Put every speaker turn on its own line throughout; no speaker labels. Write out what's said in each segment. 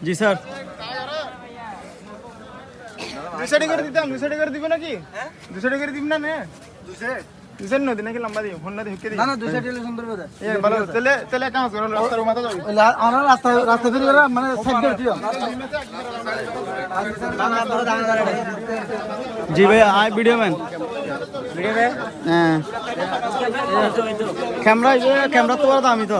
জি sir,
200 টাকা করে দিতাম। 200 টাকা করে দিবে নাকি? 200 টাকা করে দিব না নে? 200 নদী নাকি লম্বা দিই ফোন না দিয়ে হুকে দিই।
না না 200 টাকা সুন্দর কথা।
এই ভালো তাহলে কাজ করো, রাস্তার মাথা যাও।
আমরা রাস্তা ফেরি করে মানে সাইড করে দিও।
জি ভাই আই ভিডিও ম্যান। হ্যাঁ ক্যামেরা তো বড় দামি তো।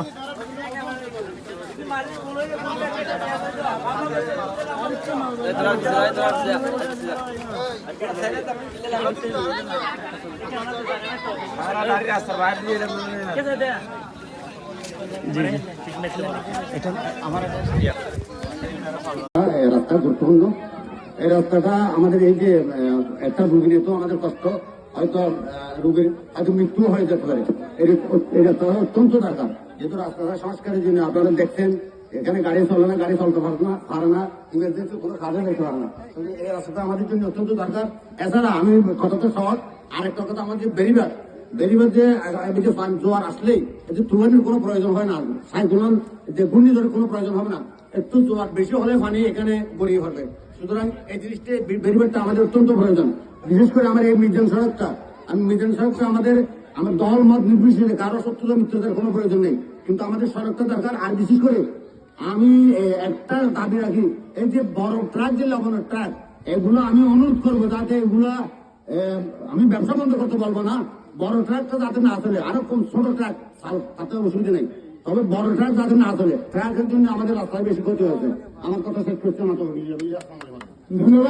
রাস্তা গুরুত্বপূর্ণ। এই রাস্তাটা আমাদের এই যে একটা রোগী নিয়ে তো আমাদের কষ্ট, হয়তো রোগীর হয়তো মৃত্যু হয়ে যেতে পারে। এই রাস্তাটা অত্যন্ত দরকার, যেহেতু রাস্তাটা সংস্কারের জন্য আপনারা দেখছেন এখানে গাড়ি চলে না, গাড়ি চলতে পারে না, ইমার্জেন্সি কোনো কাজে যেতে পারে না। এই রাস্তাটা আমাদের জন্য অত্যন্ত দরকার। এছাড়া আমি কথাটা সহজ, আরেকটা কথা আমাদের বেরিবার যে জোয়ার আসলেই এতে তুলানির কোনো প্রয়োজন হয় না, সাইক্লোন যে ঘূর্ণিঝড়ের কোনো প্রয়োজন হবে না। একটু জোয়ার বেশি হলে পানি এখানে গড়িয়ে পড়বে। সুতরাং এই জিনিসটা বেরিবারটা আমাদের অত্যন্ত প্রয়োজন। বিশেষ করে আমার এই মিজান সড়কটা আমাদের দল মত নির্বিশেষে কারো সত্যতা মিথ্যতার কোনো প্রয়োজন নেই, কিন্তু আমাদের সড়কটা দরকার। আর বিশেষ করে আমি একটা দাবি রাখি, এই যে বড় ট্রাক যে লবণের ট্রাক, এগুলো আমি অনুরোধ করবো যাতে এগুলা, আমি ব্যবসা বন্ধ করতে বলবো না, বড় ট্রাকটা যাতে না চলে, আরো কম ছোট ট্রাক তাতে অসুবিধা নেই, তবে বড় ট্রাক যাতে না চলে। ট্রাকের জন্য আমাদের রাস্তায় বেশি ক্ষতি হয়েছে। আমার কথা শেষ করছে না তো। ধন্যবাদ।